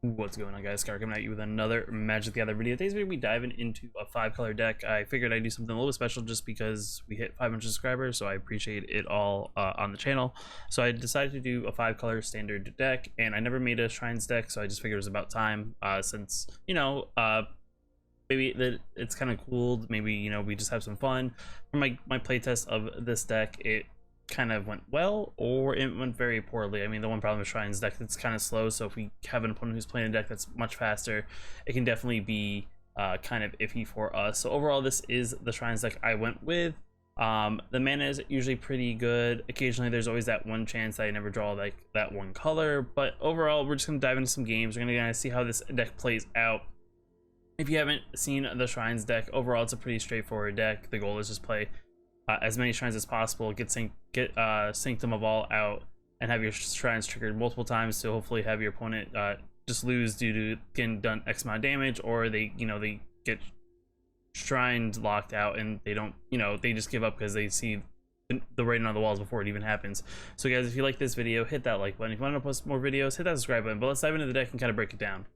What's going on, guys? Scar coming at you with another Magic the Gathering video. Today's video, we diving into a 5-color deck. I figured I'd do something a little bit special just because we hit 500 subscribers, so I appreciate it all on the channel. So I decided to do a 5-color standard deck, and I never made a Shrines deck, so I just figured it was about time since, maybe that it's kind of cool. Maybe, we just have some fun. For my playtest of this deck, it kind of went well or it went very poorly. I mean, the one problem with Shrine's deck, it's kind of slow, so if we have an opponent who's playing a deck that's much faster, it can definitely be kind of iffy for us. So overall, this is the Shrine's deck I went with. The mana is usually pretty good. Occasionally there's always that one chance that I never draw like that one color, but overall we're just gonna dive into some games. We're gonna see how this deck plays out. If you haven't seen the Shrines deck, overall it's a pretty straightforward deck. The goal is just play as many shrines as possible, get Sanctum of All out, and have your shrines triggered multiple times to hopefully have your opponent just lose due to getting done X amount of damage, or they get shrines locked out and they don't, they just give up because they see the writing on the walls before it even happens. So guys, if you like this video, hit that like button. If you want to post more videos, hit that subscribe button. But let's dive into the deck and kind of break it down.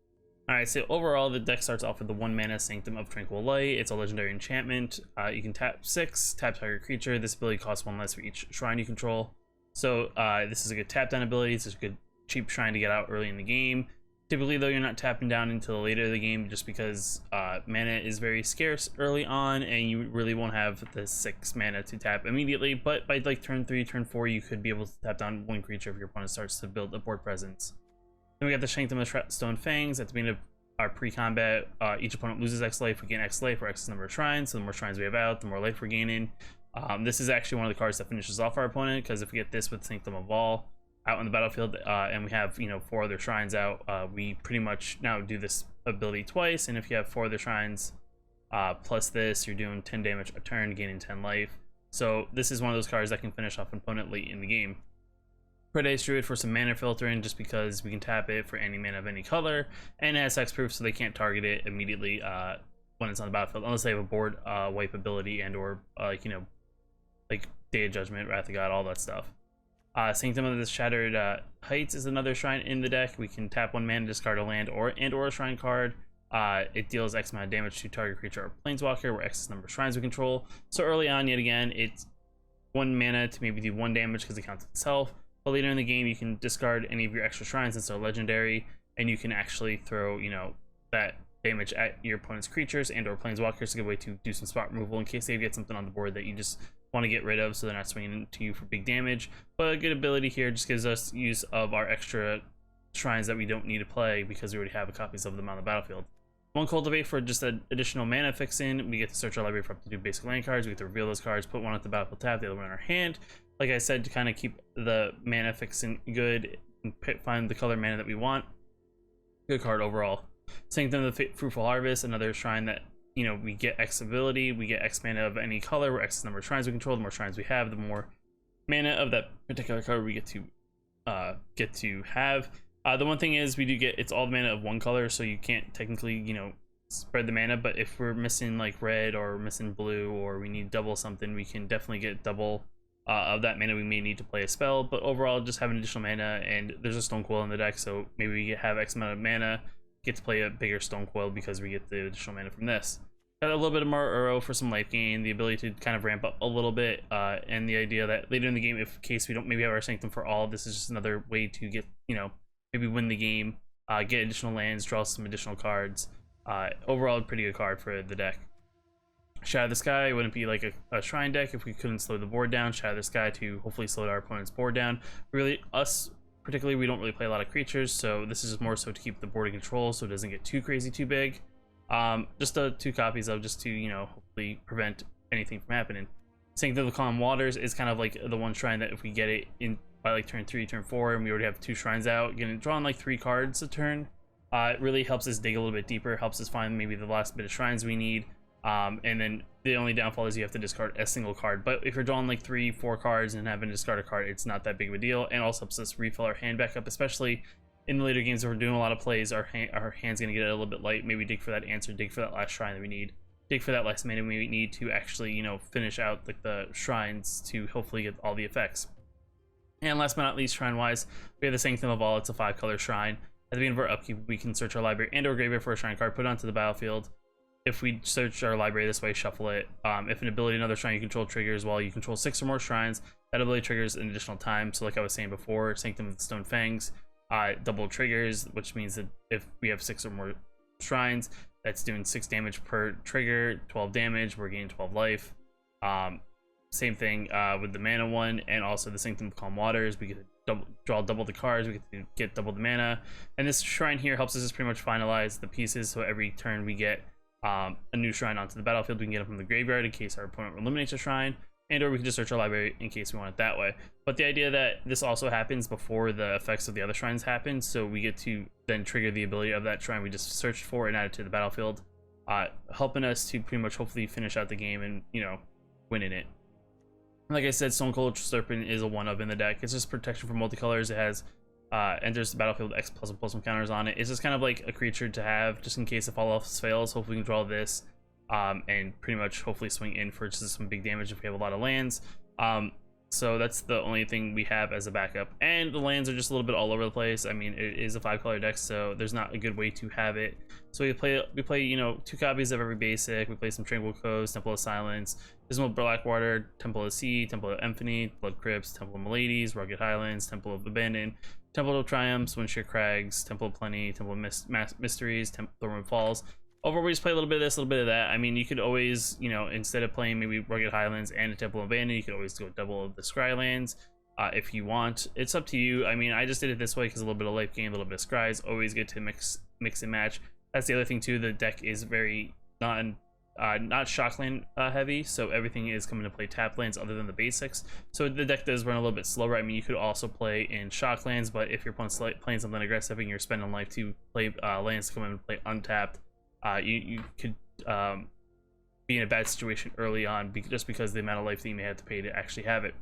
Alright, so overall the deck starts off with the 1 mana Sanctum of Tranquil Light. It's a legendary enchantment. You can tap 6, tap target creature. This ability costs 1 less for each shrine you control. So this is a good tap down ability. It's a good cheap shrine to get out early in the game. Typically though, you're not tapping down until later in the game just because mana is very scarce early on and you really won't have the 6 mana to tap immediately. But by like turn 3, turn 4, you could be able to tap down 1 creature if your opponent starts to build a board presence. Then we got the Sanctum of Stone Fangs. At the beginning of our pre-combat, each opponent loses X life. We gain X life or X number of shrines. So the more shrines we have out, the more life we're gaining. This is actually one of the cards that finishes off our opponent, because if we get this with Sanctum of All out on the battlefield and we have 4 other shrines out, we pretty much now do this ability twice. And if you have 4 other shrines plus this, you're doing 10 damage a turn, gaining 10 life. So this is one of those cards that can finish off an opponent late in the game. Predace Druid for some mana filtering, just because we can tap it for any mana of any color, and it has hexproof, so they can't target it immediately when it's on the battlefield unless they have a board wipe ability and or like Day of Judgment, Wrath of God, all that stuff. Sanctum of the Shattered Heights is another shrine in the deck. We can tap 1 mana, discard a land or a shrine card. It deals X amount of damage to target creature or planeswalker, where X is the number of shrines we control. So early on, yet again, it's 1 mana to maybe do 1 damage because it counts itself. But later in the game, you can discard any of your extra shrines since they're legendary, and you can actually throw, that damage at your opponent's creatures and or planeswalkers. It's a good way to do some spot removal in case they get something on the board that you just want to get rid of, so they're not swinging into you for big damage. But a good ability here just gives us use of our extra shrines that we don't need to play because we already have copies of them on the battlefield. 1 Cultivate for just an additional mana fixin'. We get to search our library for up to 2 basic land cards. We get to reveal those cards, put 1 at the battlefield tap, the other one in our hand. Like I said, to kind of keep the mana fixin' good and find the color mana that we want. Good card overall. Sanctum of the Fruitful Harvest, another shrine that, we get X ability, we get X mana of any color, where X is the number of shrines we control. The more shrines we have, the more mana of that particular color we get to have. The one thing is we do get, it's all the mana of 1 color, so you can't technically, spread the mana, but if we're missing like red or missing blue, or we need double something, we can definitely get double of that mana. We may need to play a spell, but overall just having additional mana, and there's a Stone Coil in the deck, so maybe we have X amount of mana, get to play a bigger Stone Coil because we get the additional mana from this. Got a little bit of more Uro for some life gain, the ability to kind of ramp up a little bit, and the idea that later in the game, if in case we don't maybe have our Sanctum for All, this is just another way to get, maybe win the game, get additional lands, draw some additional cards. Overall, a pretty good card for the deck. Shadow the Sky wouldn't be like a shrine deck if we couldn't slow the board down. Shadow the Sky to hopefully slow our opponent's board down. Really, us particularly, we don't really play a lot of creatures, so this is just more so to keep the board in control so it doesn't get too crazy, too big. Just 2 copies of, just to, hopefully prevent anything from happening. Sanctum of the Calm Waters is kind of like the one shrine that if we get it in by like turn 3, turn 4, and we already have 2 shrines out, getting drawn like 3 cards a turn, it really helps us dig a little bit deeper, helps us find maybe the last bit of shrines we need. And then the only downfall is you have to discard a single card, but if you're drawing like 3, 4 cards and having to discard a card, it's not that big of a deal, and also helps us refill our hand back up, especially in the later games if we're doing a lot of plays. Our hand's gonna get a little bit light. Maybe dig for that answer, dig for that last shrine that we need, dig for that last mana we need to actually finish out like the shrines to hopefully get all the effects. And last but not least, shrine wise, we have the Sanctum of All. It's a 5-color shrine. At the beginning of our upkeep, we can search our library and or graveyard for a shrine card, put it onto the battlefield. If we search our library this way, shuffle it. If an ability another shrine you control triggers while you control 6 or more shrines, that ability triggers an additional time. So like I was saying before, Sanctum of the Stone Fangs double triggers, which means that if we have 6 or more shrines, that's doing 6 damage per trigger, 12 damage, we're gaining 12 life. Same thing with the mana one, and also the Sanctum of Calm Waters. We get to draw double the cards, we get to get double the mana, and this shrine here helps us just pretty much finalize the pieces. So every turn we get a new shrine onto the battlefield. We can get it from the graveyard in case our opponent eliminates a shrine, and or we can just search our library in case we want it that way. But the idea that this also happens before the effects of the other shrines happen, so we get to then trigger the ability of that shrine we just searched for and add it to the battlefield, helping us to pretty much hopefully finish out the game and, you know, winning it. Like I said, Stone Cold Serpent is a 1-of in the deck. It's just protection from multicolors. It has enters the battlefield with X+++ counters on it. It's just kind of like a creature to have just in case if all else fails. Hopefully we can draw this and pretty much hopefully swing in for just some big damage if we have a lot of lands. So that's the only thing we have as a backup, and the lands are just a little bit all over the place. I mean, it is a 5-color deck, so there's not a good way to have it. So we play you know, 2 copies of every basic. We play some Tranquil Coast, Temple of Silence, Dismal Blackwater, Temple of Sea, Temple of Infinity, Blood Crypts, Temple of Miladies, Rugged Highlands, Temple of Abandon, Temple of Triumphs, Windshear Crags, Temple of Plenty, Temple of Mysteries, Thornwood Falls. Overall, we just play a little bit of this, a little bit of that. I mean, you could always, you know, instead of playing maybe Rugged Highlands and a Temple of Abandon, you could always go double of the Scrylands if you want. It's up to you. I mean, I just did it this way because a little bit of life gain, a little bit of Scries. Always get to mix and match. That's the other thing too. The deck is very not shockland heavy, so everything is coming to play tap lands other than the basics. So the deck does run a little bit slower. I mean, you could also play in shocklands, but if your opponent's playing something aggressive and you're spending life to play lands to come in and play untapped, you could be in a bad situation early on just because of the amount of life that you may have to pay to actually have it.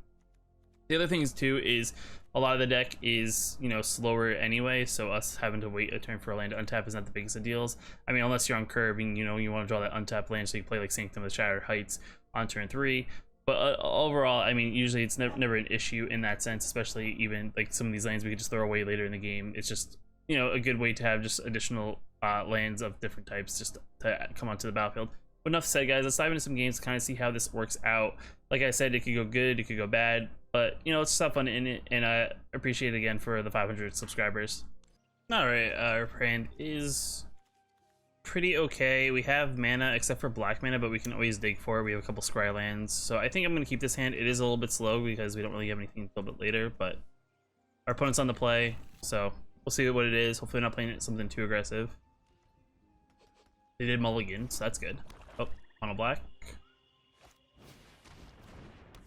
The other thing is too is a lot of the deck is, you know, slower anyway, so us having to wait a turn for a land to untap is not the biggest of deals. I mean, unless you're on curve and, you know, you want to draw that untapped land, so you play like Sanctum of the Shattered Heights on turn 3. But overall, I mean, usually it's never an issue in that sense, especially even like some of these lands we could just throw away later in the game. It's just, you know, a good way to have just additional lands of different types just to come onto the battlefield. But enough said, guys. Let's dive into some games to kind of see how this works out. Like I said, it could go good, it could go bad, but, you know, it's stuff fun in it, and I appreciate it again for the 500 subscribers. All right, our hand is pretty okay. We have mana except for black mana, but we can always dig for it. We have a couple scry lands, so I think I'm going to keep this hand. It is a little bit slow because we don't really have anything a little bit later, but our opponent's on the play, so we'll see what it is. Hopefully not playing something too aggressive. They did mulligan, so that's good. Oh, mono black.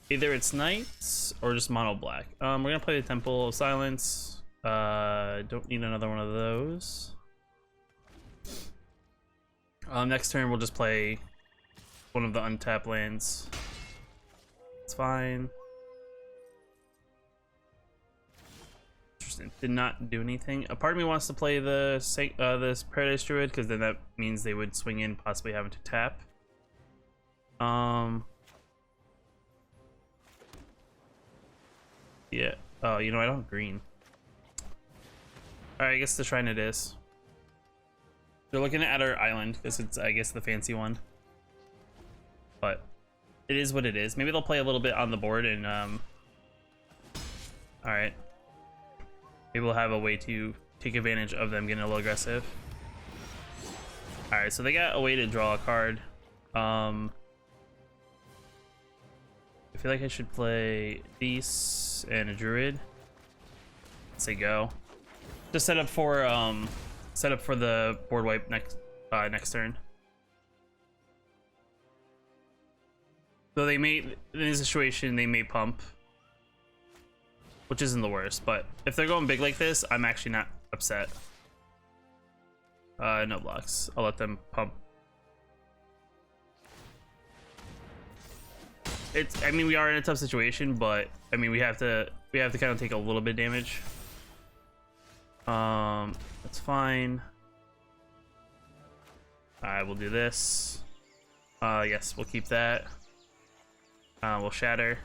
Either it's knights or just mono black. We're gonna play the Temple of Silence. Don't need another one of those. Next turn we'll just play one of the untapped lands. It's fine. Interesting. Did not do anything. A part of me wants to play the this Paradise Druid because then that means they would swing in, possibly having to tap. Yeah. Oh, you know, I don't have green. Alright, I guess the shrine it is. They're looking at our island because it's, I guess, the fancy one. But it is what it is. Maybe they'll play a little bit on the board and alright. Maybe we'll have a way to take advantage of them getting a little aggressive. Alright, so they got a way to draw a card. I feel like I should play Beast and a Druid. Let's say go. Just set up for the board wipe next turn. Though they may, in this situation, they may pump, which isn't the worst. But if they're going big like this, I'm actually not upset. No blocks. I'll let them pump. I mean, we are in a tough situation, but I mean, we have to kind of take a little bit of damage. That's fine. We'll do this. Yes, we'll keep that. We'll shatter.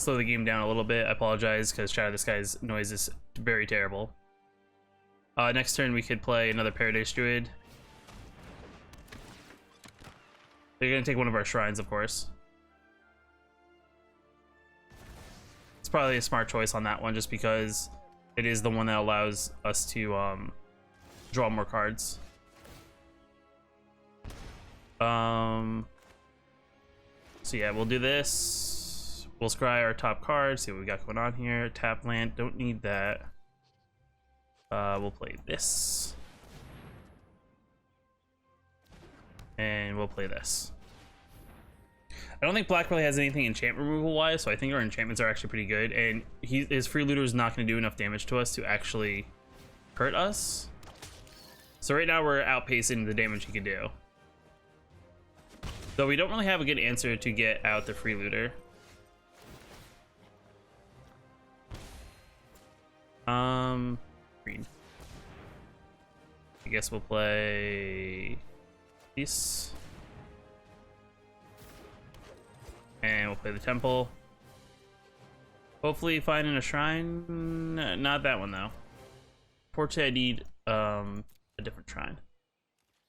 slow the game down a little bit. I apologize because Shadow, this guy's noise is very terrible. Next turn we could play another Paradise Druid. They're gonna take one of our shrines, of course. It's probably a smart choice on that one, just because it is the one that allows us to draw more cards. So yeah, we'll do this. We'll scry our top card, see what we got going on here. Tap land, don't need that. We'll play this. And we'll play this. I don't think Black really has anything enchantment removal wise, so I think our enchantments are actually pretty good, and his free looter is not going to do enough damage to us to actually hurt us. So right now we're outpacing the damage he can do. Though we don't really have a good answer to get out the free looter. Green. I guess we'll play this. And we'll play the temple. Hopefully finding a shrine. Not that one though. Fortunately, I need a different shrine.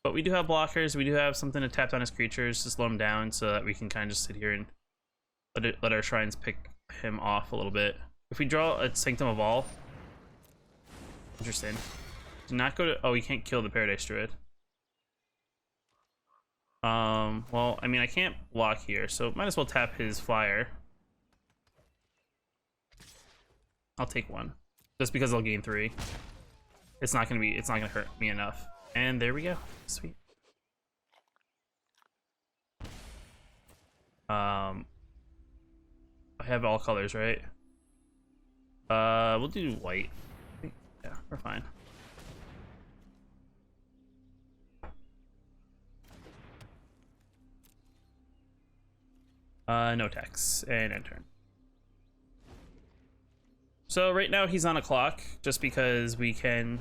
But we do have blockers. We do have something to tap on his creatures to slow him down, so that we can kind of just sit here and let our shrines pick him off a little bit. If we draw a Sanctum of All, interesting. Do not go to. Oh, we can't kill the Paradise Druid. Well, I mean, I can't block here, so might as well tap his flyer. I'll take one, just because I'll gain 3. It's not gonna hurt me enough. And there we go. Sweet. I have all colors, right? We'll do white. Yeah, we're fine. No tax, and end turn. So right now he's on a clock, just because we can.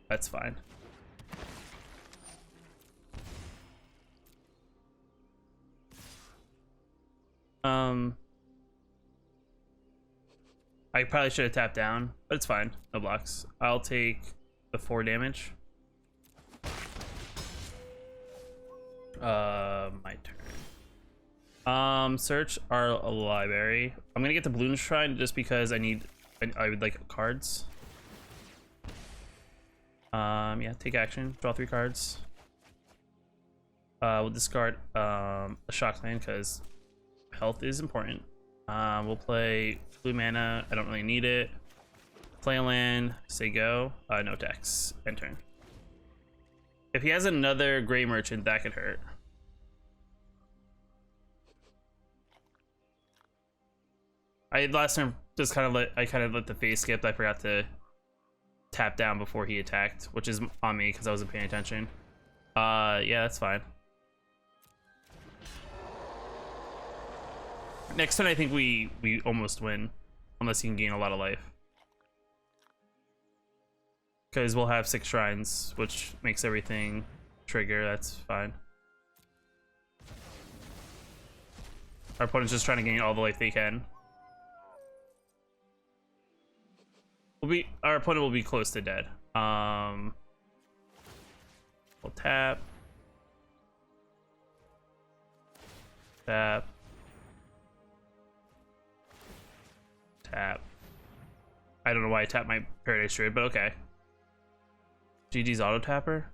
That's fine. I probably should have tapped down, but it's fine. No blocks. I'll take the 4 damage. My turn. Search our library. I'm gonna get the Balloon Shrine just because I would like cards. Yeah, take action. Draw 3 cards. We'll discard a shock land because health is important. We'll play blue mana. I don't really need it. Play a land. Say go. No tax. End turn. If he has another Gray Merchant, that could hurt. Last turn just kind of let the phase skip. I forgot to tap down before he attacked, which is on me because I wasn't paying attention. Yeah, that's fine. Next turn I think we almost win, unless he can gain a lot of life, because we'll have 6 shrines, which makes everything trigger. That's fine. Our opponent's just trying to gain all the life they can. Our opponent will be close to dead. We'll tap. Tap. Tap. I don't know why I tapped my Paradise Druid, but okay. GG's auto tapper.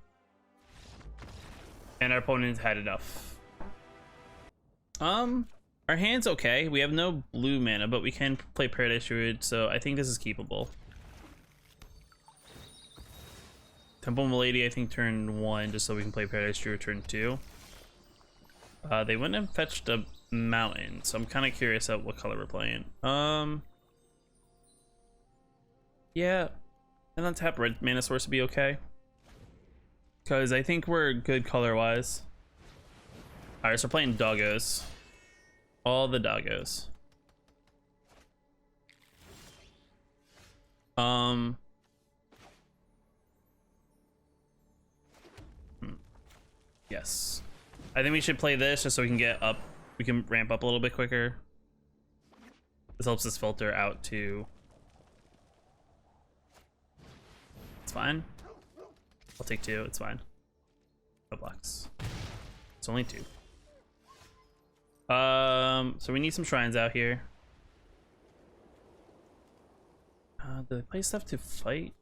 And our opponent had enough. Our hand's okay. We have no blue mana, but we can play Paradise Druid, so I think this is keepable. Temple Milady, I think, turn 1, just so we can play Paradise Druid turn 2. They wouldn't have fetched a mountain, so I'm kind of curious at what color we're playing. Yeah, and on tap red mana source would be okay, because I think we're good color-wise. Alright, so we're playing doggos. All the doggos. Yes. I think we should play this just so we can get up. We can ramp up a little bit quicker. This helps us filter out to... It's fine. I'll take 2, it's fine. No blocks. It's only 2. So we need some shrines out here. Do they play stuff to fight?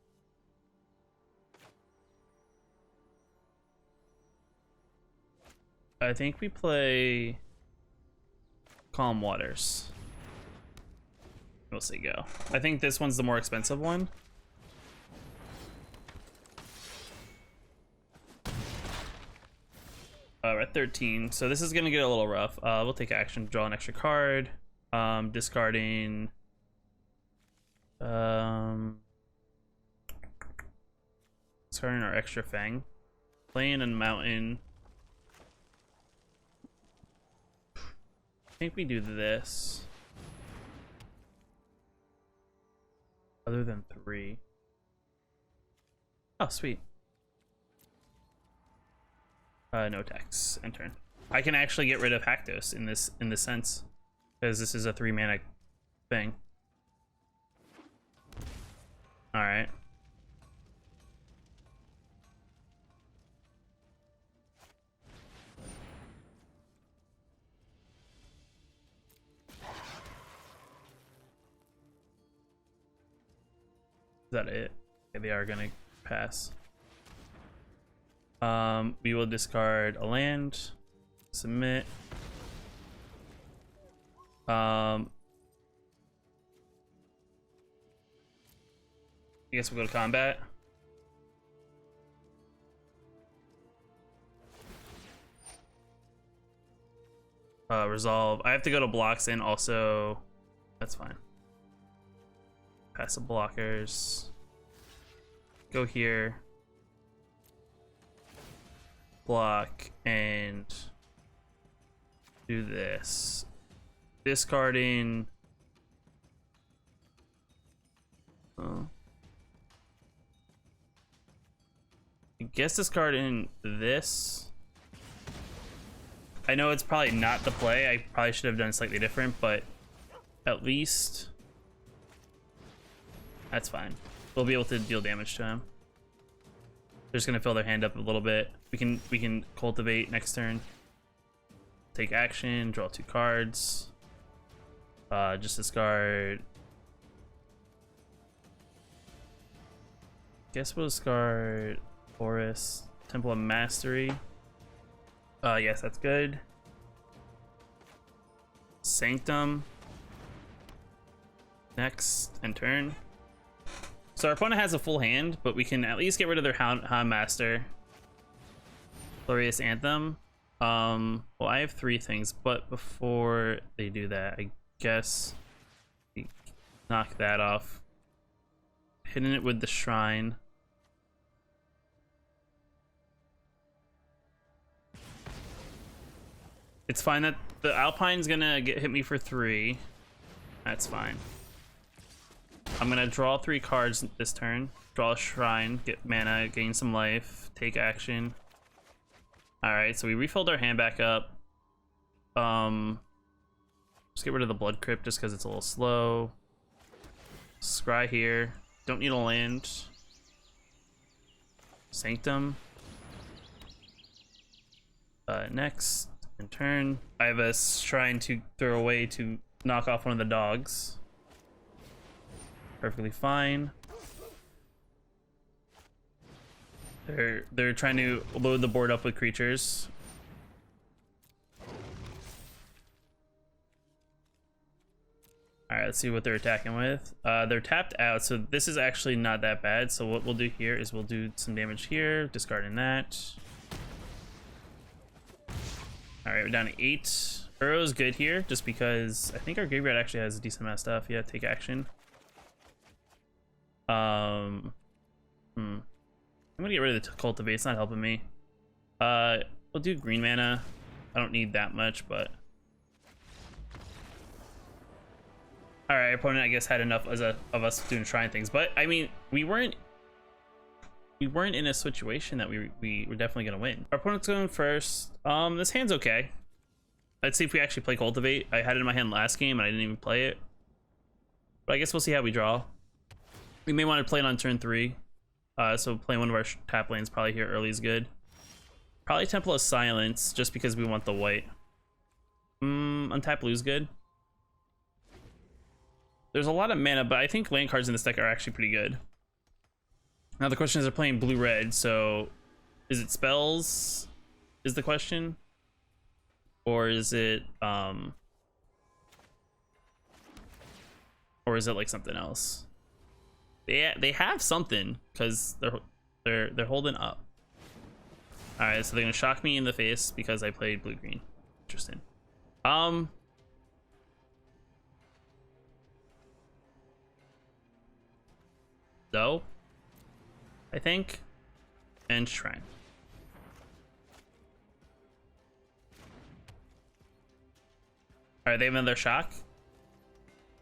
I think we play Calm Waters. We'll see go. I think this one's the more expensive one. We're at 13, so this is gonna get a little rough. We'll take action, draw an extra card, discarding. Discarding our extra Fang, playing a mountain. I think we do this. Other than 3. Oh, sweet. No tax. End turn. I can actually get rid of Haktos in this sense, because this is a 3-mana thing. All right. Is that it? Okay, they are gonna pass. We will discard a land, submit. I guess we'll go to combat. Resolve. I have to go to blocks and also, that's fine. Passive blockers. Go here. Block and do this. Discarding. I guess discarding this. I know it's probably not the play. I probably should have done slightly different, but at least that's fine. We'll be able to deal damage to him. They're just gonna fill their hand up a little bit. We can cultivate next turn. Take action, draw 2 cards. Just discard. Guess we'll discard Forest, Temple of Mastery. Yes, that's good. Sanctum. Next, and turn. So our opponent has a full hand, but we can at least get rid of their Hound Master. Glorious Anthem. Well, I have 3 things, but before they do that, I guess we knock that off. Hitting it with the Shrine. It's fine that the Alpine's gonna hit me for 3. That's fine. I'm gonna draw 3 cards this turn. Draw a Shrine, get mana, gain some life, take action. Alright, so we refilled our hand back up. Just get rid of the Blood Crypt just because it's a little slow. Scry here. Don't need a land. Sanctum. Next, in turn. I have a Shrine to throw away to knock off one of the dogs. Perfectly fine. They're trying to load the board up with creatures. Alright, let's see what they're attacking with. They're tapped out, so this is actually not that bad. So what we'll do here is we'll do some damage here, discarding that. Alright, we're down to 8. Burrow's good here, just because I think our graveyard actually has a decent amount of stuff. Yeah, take action. I'm gonna get rid of the cultivate. It's not helping me. We'll do green mana. I don't need that much, but all right. Opponent, I guess, had enough of us doing shrine things, but I mean, we weren't in a situation that we were definitely gonna win. Our opponent's going first. This hand's okay. Let's see if we actually play cultivate. I had it in my hand last game and I didn't even play it. But I guess we'll see how we draw. We may want to play it on turn 3. So playing one of our tap lanes probably here early is good. Probably Temple of Silence, just because we want the white. Untap blue's good. There's a lot of mana, but I think land cards in this deck are actually pretty good. Now the question is, they're playing blue-red, so is it spells is the question? Or is it like something else? They have something, because they're holding up. All right, so they're gonna shock me in the face because I played blue green. Interesting. So I think, and Shrine. All right, they have another shock.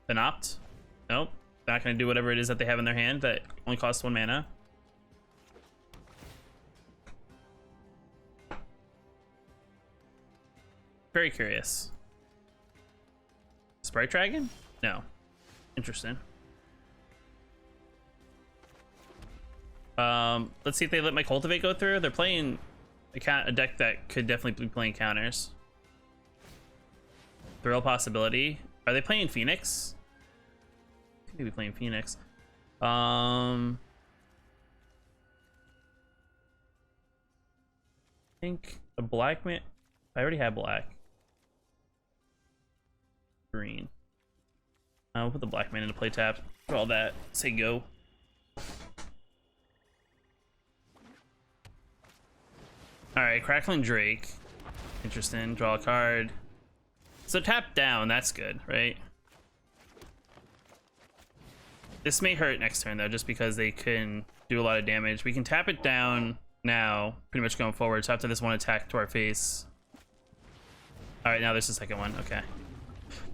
An opt. Nope. Not gonna do whatever it is that they have in their hand that only costs 1 mana. Very curious. Sprite Dragon? No. Interesting. Let's see if they let my Cultivate go through. They're playing a deck that could definitely be playing counters. The real possibility. Are they playing Phoenix? I think they'd be playing Phoenix. I think a black man. I already have black. Green. We'll put the black man into play tap. For all that, say go. Alright, Crackling Drake. Interesting. Draw a card. So tap down, that's good, right? This may hurt next turn though, just because they can do a lot of damage. We can tap it down now, pretty much going forward. So after this one attack to our face. Alright, now there's the second one. Okay.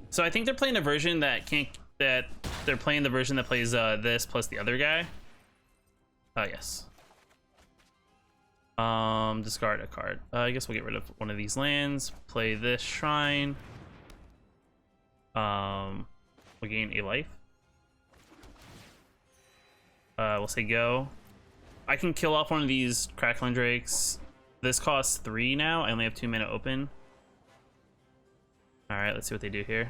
So I think they're playing a version that they're playing the version that plays this plus the other guy. Yes. Discard a card. I guess we'll get rid of one of these lands. Play this shrine. We'll gain a life. We'll say go. I can kill off one of these Crackling Drakes. This costs 3 now. I only have 2 mana open. All right, let's see what they do here.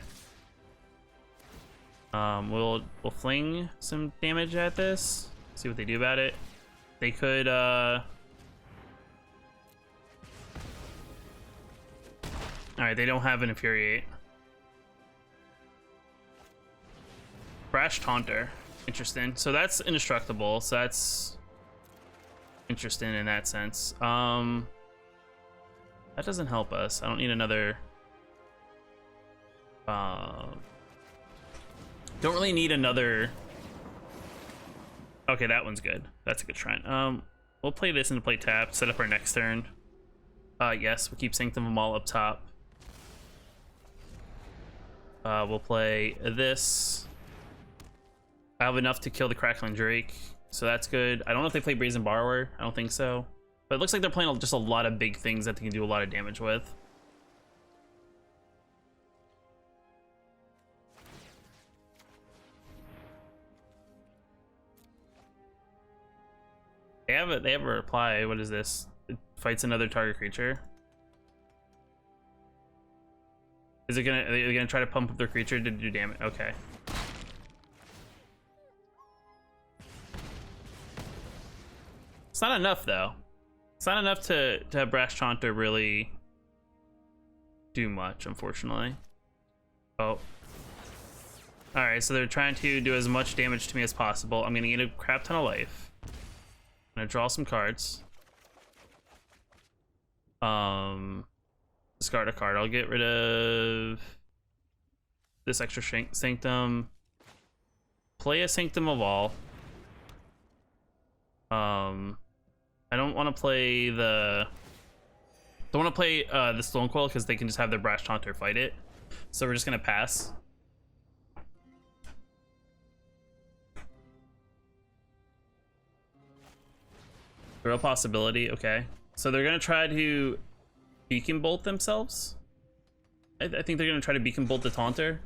We'll fling some damage at this. See what they do about it. They could all right, they don't have an Infuriate. Brash Taunter. Interesting. So that's indestructible. So that's interesting in that sense. That doesn't help us. I don't need another. Don't really need another. Okay, that one's good. That's a good shrine. We'll play this into play tap. Set up our next turn. Yes, we'll keep Sanctum of them all up top. We'll play this. I have enough to kill the Crackling Drake, so that's good. I don't know if they play Brazen Borrower. I don't think so. But it looks like they're playing just a lot of big things that they can do a lot of damage with. They have a reply. What is this? It fights another target creature. Are they gonna try to pump up their creature to do damage? Okay. It's not enough though. It's not enough to have Brash Taunter really do much, unfortunately. Oh. Alright, so they're trying to do as much damage to me as possible. I'm gonna get a crap ton of life. I'm gonna draw some cards. Discard a card. I'll get rid of this extra Sanctum. Play a Sanctum of all. I don't want to play the. Don't want to play the Stone Coil because they can just have their Brash Taunter fight it. So we're just gonna pass. The real possibility. Okay, so they're gonna try to Beacon Bolt themselves. I think they're gonna try to Beacon Bolt the Taunter.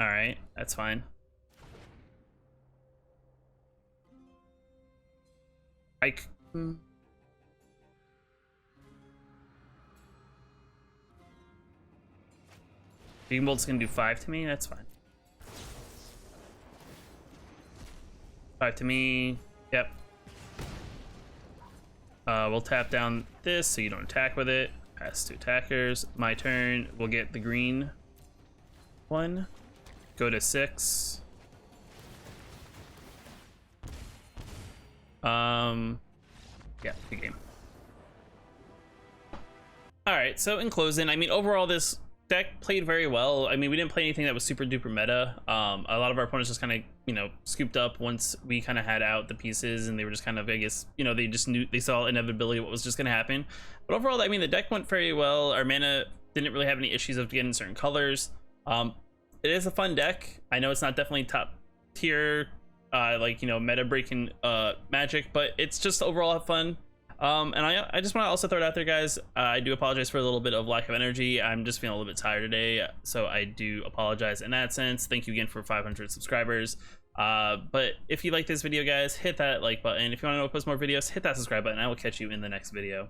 All right, that's fine. Like, Beacon Bolt's gonna do 5 to me. That's fine. 5 to me. Yep. We'll tap down this so you don't attack with it. Pass to attackers. My turn. We'll get the green one. Go to 6. Yeah, good game. All right, so in closing, I mean, overall, this deck played very well. I mean, we didn't play anything that was super duper meta. A lot of our opponents just kind of, you know, scooped up once we kind of had out the pieces, and they were just kind of, I guess, you know, they just knew, they saw inevitability what was just going to happen. But overall, I mean, the deck went very well. Our mana didn't really have any issues of getting certain colors. It is a fun deck. I know it's not definitely top tier, like, you know, meta breaking Magic, but it's just overall fun. And I just want to also throw it out there, guys. I do apologize for a little bit of lack of energy. I'm just feeling a little bit tired today, so I do apologize in that sense. Thank you again for 500 subscribers. But if you like this video, guys, hit that like button. If you want to know post more videos, hit that subscribe button. I will catch you in the next video.